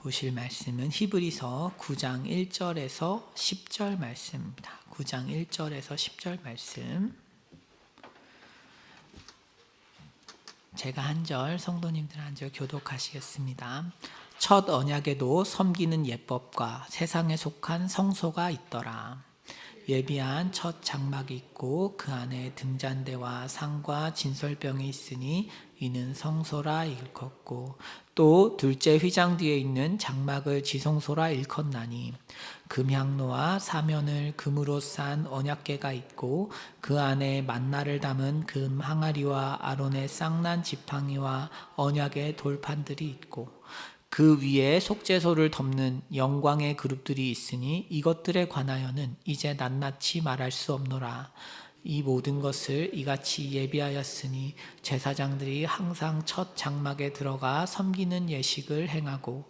보실 말씀은 히브리서 9장 1절에서 10절 말씀입니다. 9장 1절에서 10절 말씀. 제가 한 절, 성도님들 한 절 교독하시겠습니다. 첫 언약에도 섬기는 예법과 세상에 속한 성소가 있더라. 예비한 첫 장막이 있고 그 안에 등잔대와 상과 진설병이 있으니 이는 성소라 일컫고, 또 둘째 휘장 뒤에 있는 장막을 지성소라 일컫나니, 금향로와 사면을 금으로 싼 언약궤가 있고 그 안에 만나를 담은 금 항아리와 아론의 쌍난 지팡이와 언약의 돌판들이 있고, 그 위에 속죄소를 덮는 영광의 그룹들이 있으니 이것들에 관하여는 이제 낱낱이 말할 수 없노라. 이 모든 것을 이같이 예비하였으니 제사장들이 항상 첫 장막에 들어가 섬기는 예식을 행하고,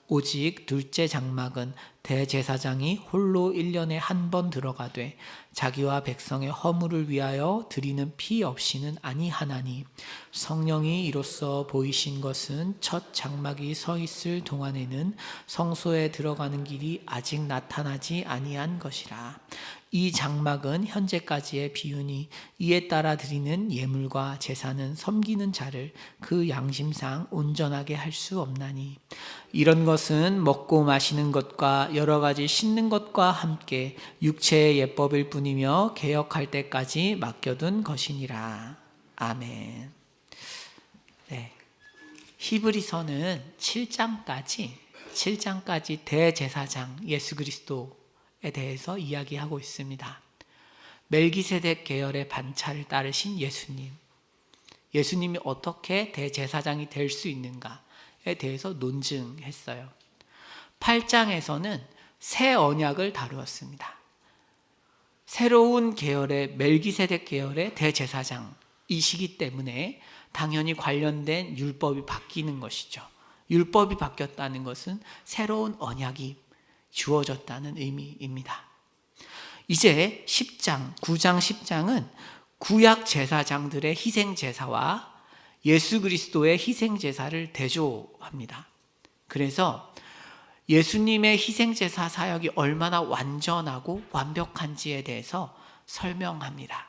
오직 둘째 장막은 대제사장이 홀로 1년에 한 번 들어가되 자기와 백성의 허물을 위하여 드리는 피 없이는 아니하나니, 성령이 이로써 보이신 것은 첫 장막이 서 있을 동안에는 성소에 들어가는 길이 아직 나타나지 아니한 것이라. 이 장막은 현재까지의 비유니 이에 따라 드리는 예물과 제사는 섬기는 자를 그 양심상 온전하게 할 수 없나니, 이런 것은 먹고 마시는 것과 여러 가지 씻는 것과 함께 육체의 예법일 뿐이며 개혁할 때까지 맡겨둔 것이니라. 아멘. 네. 히브리서는 7장까지 대제사장 예수 그리스도에 대해서 이야기하고 있습니다. 멜기세덱 계열의 반차를 따르신 예수님이 어떻게 대제사장이 될 수 있는가에 대해서 논증했어요. 8장에서는 새 언약을 다루었습니다. 새로운 계열의 멜기세덱 계열의 대제사장이시기 때문에 당연히 관련된 율법이 바뀌는 것이죠. 율법이 바뀌었다는 것은 새로운 언약이 주어졌다는 의미입니다. 이제 9장 10장은 구약 제사장들의 희생 제사와 예수 그리스도의 희생 제사를 대조합니다. 그래서 예수님의 희생 제사 사역이 얼마나 완전하고 완벽한지에 대해서 설명합니다.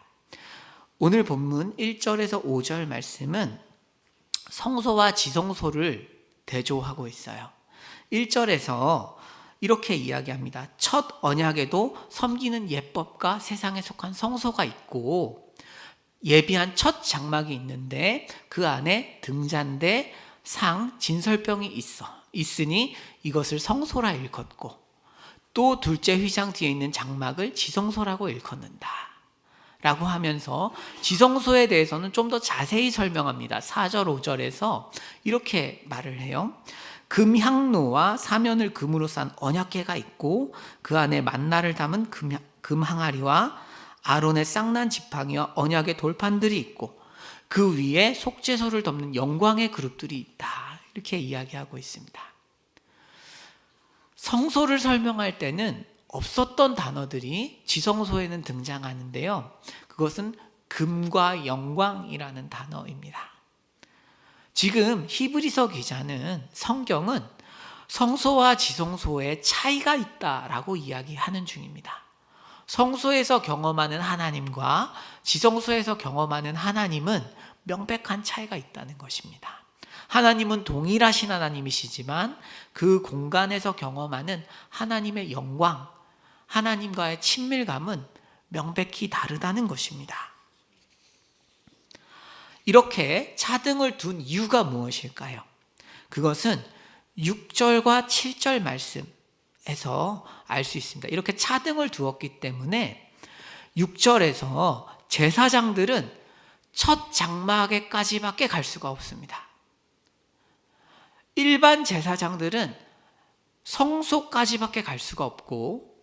오늘 본문 1절에서 5절 말씀은 성소와 지성소를 대조하고 있어요. 1절에서 이렇게 이야기합니다. 첫 언약에도 섬기는 예법과 세상에 속한 성소가 있고 예비한 첫 장막이 있는데 그 안에 등잔대, 상, 진설병이 있으니 이것을 성소라 일컫고, 또 둘째 휘장 뒤에 있는 장막을 지성소라고 일컫는다 라고 하면서 지성소에 대해서는 좀 더 자세히 설명합니다. 4절 5절에서 이렇게 말을 해요. 금향로와 사면을 금으로 싼 언약궤가 있고 그 안에 만나를 담은 금 항아리와 아론의 쌍난 지팡이와 언약의 돌판들이 있고 그 위에 속죄소를 덮는 영광의 그룹들이 있다. 이렇게 이야기하고 있습니다. 성소를 설명할 때는 없었던 단어들이 지성소에는 등장하는데요. 그것은 금과 영광이라는 단어입니다. 지금 히브리서 기자는 성경은 성소와 지성소에 차이가 있다라고 이야기하는 중입니다. 성소에서 경험하는 하나님과 지성소에서 경험하는 하나님은 명백한 차이가 있다는 것입니다. 하나님은 동일하신 하나님이시지만 그 공간에서 경험하는 하나님의 영광, 하나님과의 친밀감은 명백히 다르다는 것입니다. 이렇게 차등을 둔 이유가 무엇일까요? 그것은 6절과 7절 말씀에서 알 수 있습니다. 이렇게 차등을 두었기 때문에 6절에서 제사장들은 첫 장막에까지밖에 갈 수가 없습니다. 일반 제사장들은 성소까지밖에 갈 수가 없고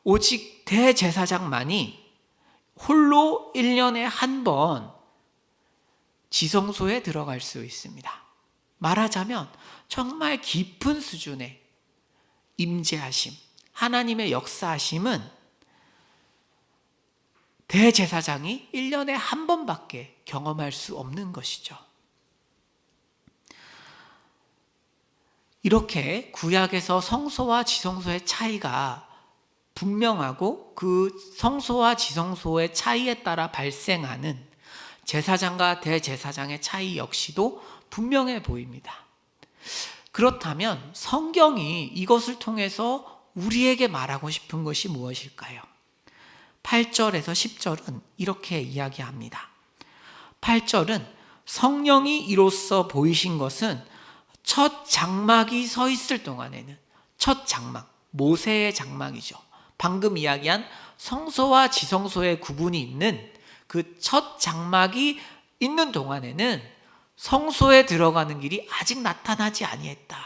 오직 대제사장만이 홀로 1년에 한 번 지성소에 들어갈 수 있습니다. 말하자면 정말 깊은 수준의 임재하심, 하나님의 역사하심은 대제사장이 1년에 한 번밖에 경험할 수 없는 것이죠. 이렇게 구약에서 성소와 지성소의 차이가 분명하고 그 성소와 지성소의 차이에 따라 발생하는 제사장과 대제사장의 차이 역시도 분명해 보입니다. 그렇다면 성경이 이것을 통해서 우리에게 말하고 싶은 것이 무엇일까요? 8절에서 10절은 이렇게 이야기합니다. 8절은 성령이 이로써 보이신 것은 첫 장막이 서 있을 동안에는, 첫 장막, 모세의 장막이죠. 방금 이야기한 성소와 지성소의 구분이 있는 그 첫 장막이 있는 동안에는 성소에 들어가는 길이 아직 나타나지 아니했다.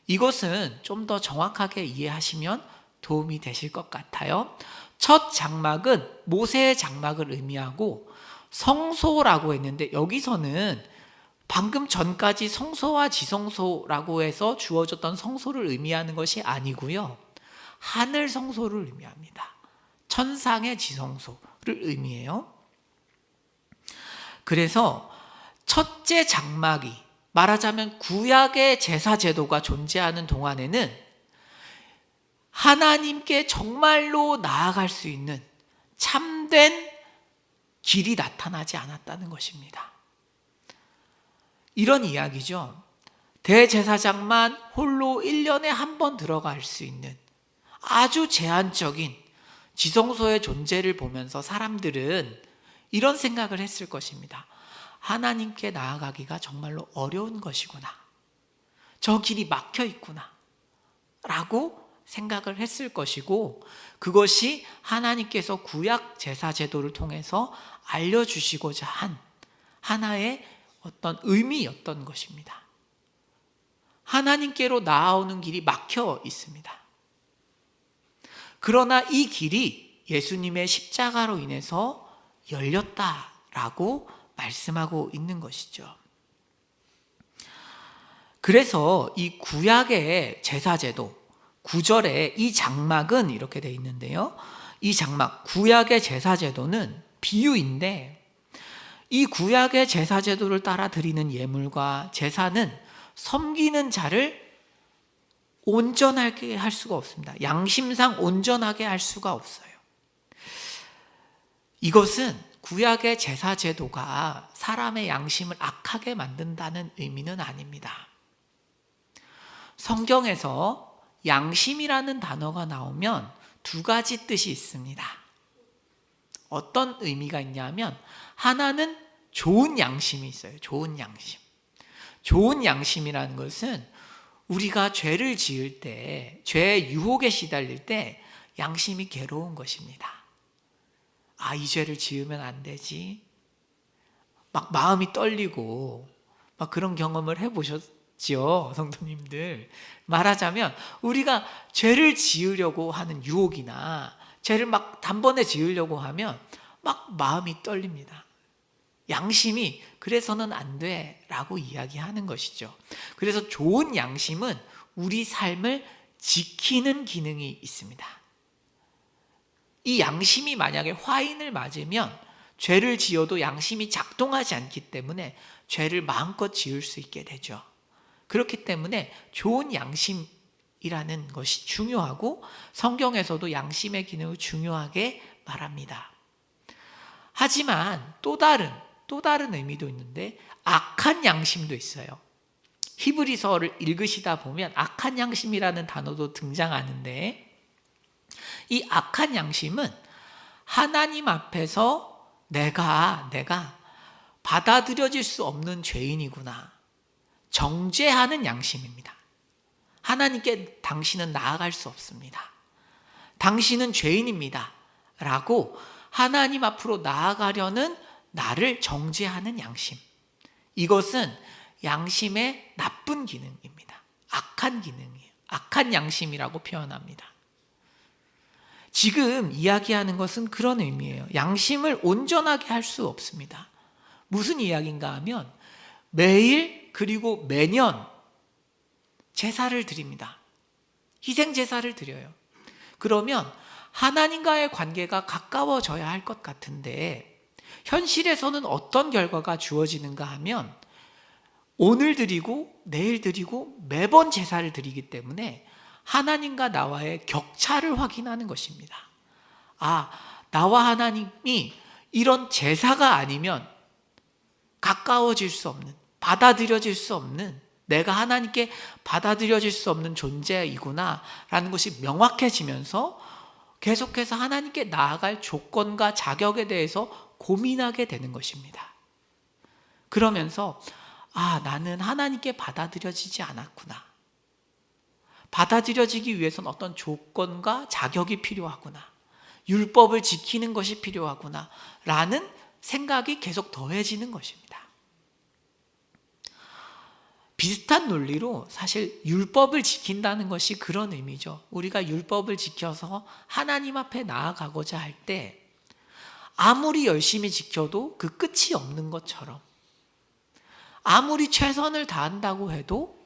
이것은 좀 더 정확하게 이해하시면 도움이 되실 것 같아요. 첫 장막은 모세의 장막을 의미하고 성소라고 했는데, 여기서는 방금 전까지 성소와 지성소라고 해서 주어졌던 성소를 의미하는 것이 아니고요, 하늘 성소를 의미합니다. 천상의 지성소를 의미해요. 그래서 첫째 장막이, 말하자면 구약의 제사 제도가 존재하는 동안에는 하나님께 정말로 나아갈 수 있는 참된 길이 나타나지 않았다는 것입니다. 이런 이야기죠. 대제사장만 홀로 1년에 한 번 들어갈 수 있는 아주 제한적인 지성소의 존재를 보면서 사람들은 이런 생각을 했을 것입니다. 하나님께 나아가기가 정말로 어려운 것이구나, 저 길이 막혀 있구나 라고 생각을 했을 것이고, 그것이 하나님께서 구약 제사 제도를 통해서 알려주시고자 한 하나의 어떤 의미였던 것입니다. 하나님께로 나아오는 길이 막혀 있습니다. 그러나 이 길이 예수님의 십자가로 인해서 열렸다라고 말씀하고 있는 것이죠. 그래서 이 구약의 제사제도 9절에 이 장막은 이렇게 되어 있는데요, 이 장막, 구약의 제사제도는 비유인데, 이 구약의 제사제도를 따라 드리는 예물과 제사는 섬기는 자를 온전하게 할 수가 없습니다. 양심상 온전하게 할 수가 없어요. 이것은 구약의 제사제도가 사람의 양심을 악하게 만든다는 의미는 아닙니다. 성경에서 양심이라는 단어가 나오면 두 가지 뜻이 있습니다. 어떤 의미가 있냐면, 하나는 좋은 양심이 있어요. 좋은 양심. 좋은 양심이라는 것은 우리가 죄를 지을 때, 죄의 유혹에 시달릴 때 양심이 괴로운 것입니다. 아, 이 죄를 지으면 안 되지, 막 마음이 떨리고 막 그런 경험을 해보셨지요, 성도님들? 말하자면 우리가 죄를 지으려고 하는 유혹이나 죄를 막 단번에 지으려고 하면 막 마음이 떨립니다. 양심이 그래서는 안 돼 라고 이야기하는 것이죠. 그래서 좋은 양심은 우리 삶을 지키는 기능이 있습니다. 이 양심이 만약에 화인을 맞으면 죄를 지어도 양심이 작동하지 않기 때문에 죄를 마음껏 지을 수 있게 되죠. 그렇기 때문에 좋은 양심이라는 것이 중요하고, 성경에서도 양심의 기능을 중요하게 말합니다. 하지만 또 다른 의미도 있는데, 악한 양심도 있어요. 히브리서를 읽으시다 보면 악한 양심이라는 단어도 등장하는데, 이 악한 양심은 하나님 앞에서 내가 받아들여질 수 없는 죄인이구나, 정죄하는 양심입니다. 하나님께 당신은 나아갈 수 없습니다, 당신은 죄인입니다 라고 하나님 앞으로 나아가려는 나를 정죄하는 양심. 이것은 양심의 나쁜 기능입니다. 악한 기능이에요. 악한 양심이라고 표현합니다. 지금 이야기하는 것은 그런 의미예요. 양심을 온전하게 할 수 없습니다. 무슨 이야기인가 하면, 매일 그리고 매년 제사를 드립니다. 희생 제사를 드려요. 그러면 하나님과의 관계가 가까워져야 할 것 같은데, 현실에서는 어떤 결과가 주어지는가 하면 오늘 드리고 내일 드리고 매번 제사를 드리기 때문에 하나님과 나와의 격차를 확인하는 것입니다. 아, 나와 하나님이 이런 제사가 아니면 가까워질 수 없는, 받아들여질 수 없는, 내가 하나님께 받아들여질 수 없는 존재이구나 라는 것이 명확해지면서 계속해서 하나님께 나아갈 조건과 자격에 대해서 고민하게 되는 것입니다. 그러면서 나는 하나님께 받아들여지지 않았구나. 받아들여지기 위해서는 어떤 조건과 자격이 필요하구나. 율법을 지키는 것이 필요하구나 라는 생각이 계속 더해지는 것입니다. 비슷한 논리로 사실 율법을 지킨다는 것이 그런 의미죠. 우리가 율법을 지켜서 하나님 앞에 나아가고자 할 때 아무리 열심히 지켜도 그 끝이 없는 것처럼, 아무리 최선을 다한다고 해도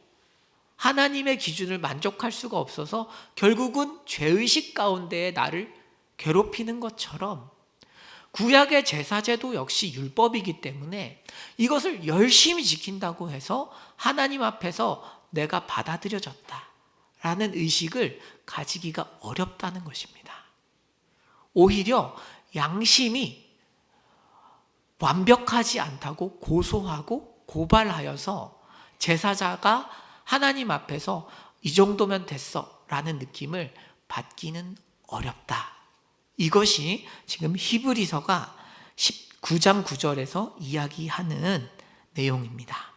하나님의 기준을 만족할 수가 없어서 결국은 죄의식 가운데에 나를 괴롭히는 것처럼, 구약의 제사제도 역시 율법이기 때문에 이것을 열심히 지킨다고 해서 하나님 앞에서 내가 받아들여졌다라는 의식을 가지기가 어렵다는 것입니다. 오히려 양심이 완벽하지 않다고 고소하고 고발하여서 제사자가 하나님 앞에서 이 정도면 됐어 라는 느낌을 받기는 어렵다. 이것이 지금 히브리서가 19장 9절에서 이야기하는 내용입니다.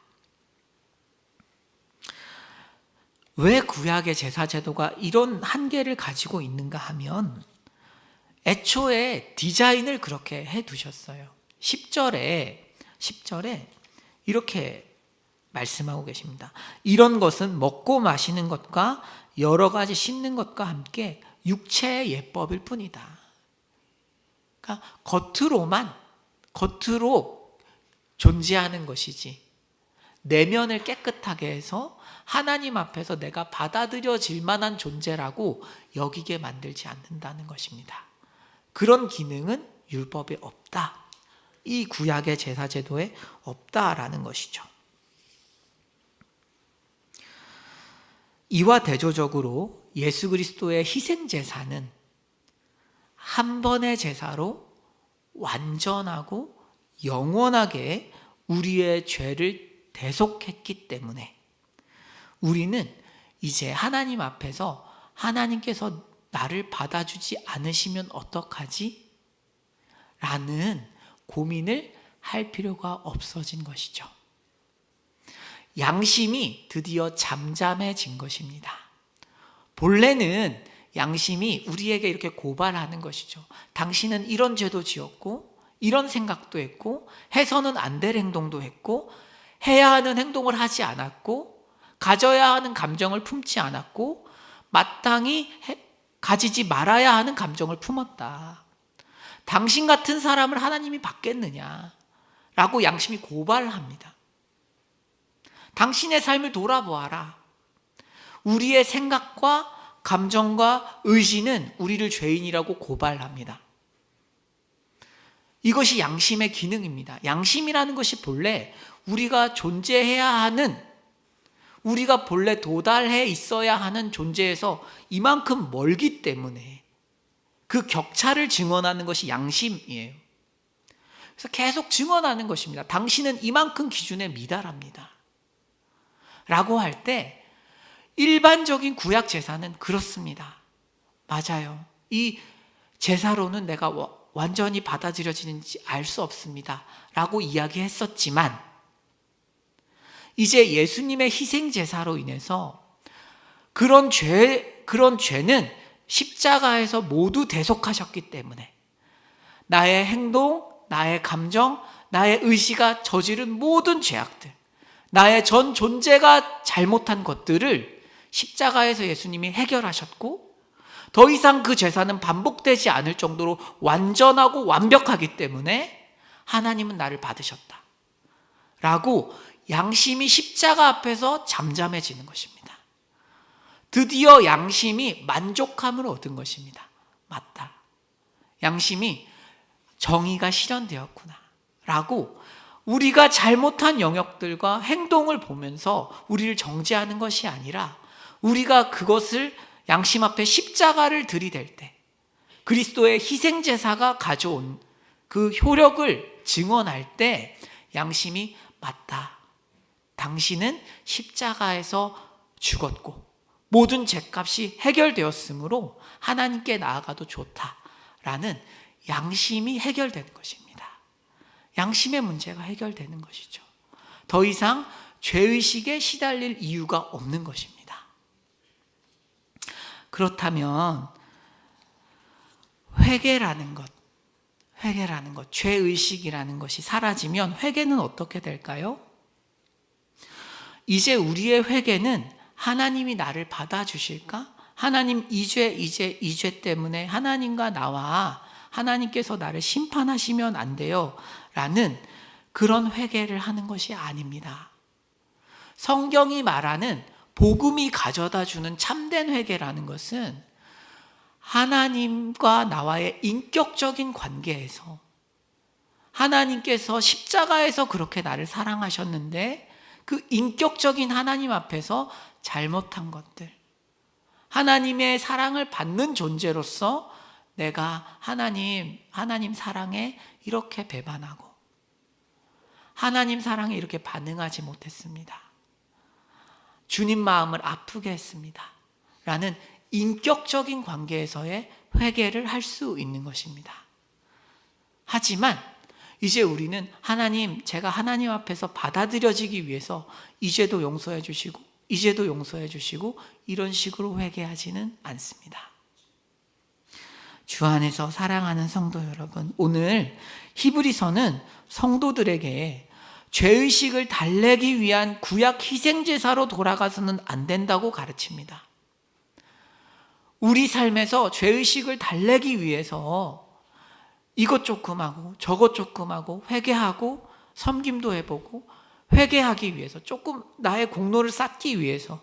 왜 구약의 제사제도가 이런 한계를 가지고 있는가 하면 애초에 디자인을 그렇게 해두셨어요. 10절에 이렇게 말씀하고 계십니다. 이런 것은 먹고 마시는 것과 여러 가지 씻는 것과 함께 육체의 예법일 뿐이다. 그러니까 겉으로 존재하는 것이지 내면을 깨끗하게 해서 하나님 앞에서 내가 받아들여질 만한 존재라고 여기게 만들지 않는다는 것입니다. 그런 기능은 율법에 없다. 이 구약의 제사제도에 없다라는 것이죠. 이와 대조적으로 예수 그리스도의 희생제사는 한 번의 제사로 완전하고 영원하게 우리의 죄를 대속했기 때문에 우리는 이제 하나님 앞에서 하나님께서 나를 받아주지 않으시면 어떡하지? 라는 고민을 할 필요가 없어진 것이죠. 양심이 드디어 잠잠해진 것입니다. 본래는 양심이 우리에게 이렇게 고발하는 것이죠. 당신은 이런 죄도 지었고 이런 생각도 했고 해서는 안 될 행동도 했고 해야 하는 행동을 하지 않았고 가져야 하는 감정을 품지 않았고 마땅히 가지지 말아야 하는 감정을 품었다. 당신 같은 사람을 하나님이 받겠느냐 라고 양심이 고발합니다. 당신의 삶을 돌아보아라. 우리의 생각과 감정과 의지는 우리를 죄인이라고 고발합니다. 이것이 양심의 기능입니다. 양심이라는 것이 본래 우리가 존재해야 하는, 우리가 본래 도달해 있어야 하는 존재에서 이만큼 멀기 때문에 그 격차를 증언하는 것이 양심이에요. 그래서 계속 증언하는 것입니다. 당신은 이만큼 기준에 미달합니다. 라고 할 때 일반적인 구약 제사는 그렇습니다. 맞아요. 이 제사로는 내가 완전히 받아들여지는지 알 수 없습니다. 라고 이야기했었지만 이제 예수님의 희생 제사로 인해서 그런 죄는 십자가에서 모두 대속하셨기 때문에 나의 행동, 나의 감정, 나의 의지가 저지른 모든 죄악들, 나의 전 존재가 잘못한 것들을 십자가에서 예수님이 해결하셨고 더 이상 그 제사는 반복되지 않을 정도로 완전하고 완벽하기 때문에 하나님은 나를 받으셨다 라고 양심이 십자가 앞에서 잠잠해지는 것입니다. 드디어 양심이 만족함을 얻은 것입니다. 맞다. 양심이 정의가 실현되었구나 라고 우리가 잘못한 영역들과 행동을 보면서 우리를 정죄하는 것이 아니라 우리가 그것을 양심 앞에 십자가를 들이댈 때 그리스도의 희생제사가 가져온 그 효력을 증언할 때 양심이 맞다. 당신은 십자가에서 죽었고 모든 죄값이 해결되었으므로 하나님께 나아가도 좋다라는 양심이 해결되는 것입니다. 양심의 문제가 해결되는 것이죠. 더 이상 죄의식에 시달릴 이유가 없는 것입니다. 그렇다면 회개라는 것, 죄의식이라는 것이 사라지면 회개는 어떻게 될까요? 이제 우리의 회개는 하나님이 나를 받아주실까? 하나님 이 죄 때문에 하나님과 나와 하나님께서 나를 심판하시면 안 돼요 라는 그런 회개를 하는 것이 아닙니다. 성경이 말하는 복음이 가져다 주는 참된 회개라는 것은 하나님과 나와의 인격적인 관계에서 하나님께서 십자가에서 그렇게 나를 사랑하셨는데 그 인격적인 하나님 앞에서 잘못한 것들, 하나님의 사랑을 받는 존재로서 내가 하나님 사랑에 이렇게 배반하고 하나님 사랑에 이렇게 반응하지 못했습니다. 주님 마음을 아프게 했습니다. 라는 인격적인 관계에서의 회개를 할 수 있는 것입니다. 하지만 이제 우리는 제가 하나님 앞에서 받아들여지기 위해서 이제도 용서해 주시고 이제도 용서해 주시고 이런 식으로 회개하지는 않습니다. 주 안에서 사랑하는 성도 여러분, 오늘 히브리서는 성도들에게 죄의식을 달래기 위한 구약 희생제사로 돌아가서는 안 된다고 가르칩니다. 우리 삶에서 죄의식을 달래기 위해서 이것 조금 하고 저것 조금 하고 회개하고 섬김도 해보고 회개하기 위해서 조금 나의 공로를 쌓기 위해서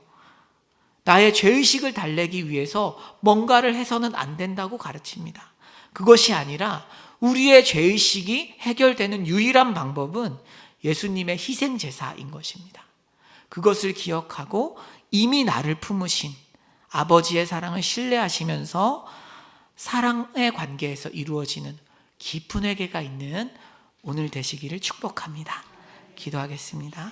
나의 죄의식을 달래기 위해서 뭔가를 해서는 안 된다고 가르칩니다. 그것이 아니라 우리의 죄의식이 해결되는 유일한 방법은 예수님의 희생제사인 것입니다. 그것을 기억하고 이미 나를 품으신 아버지의 사랑을 신뢰하시면서 사랑의 관계에서 이루어지는 깊은 회개가 있는 오늘 되시기를 축복합니다. 기도하겠습니다.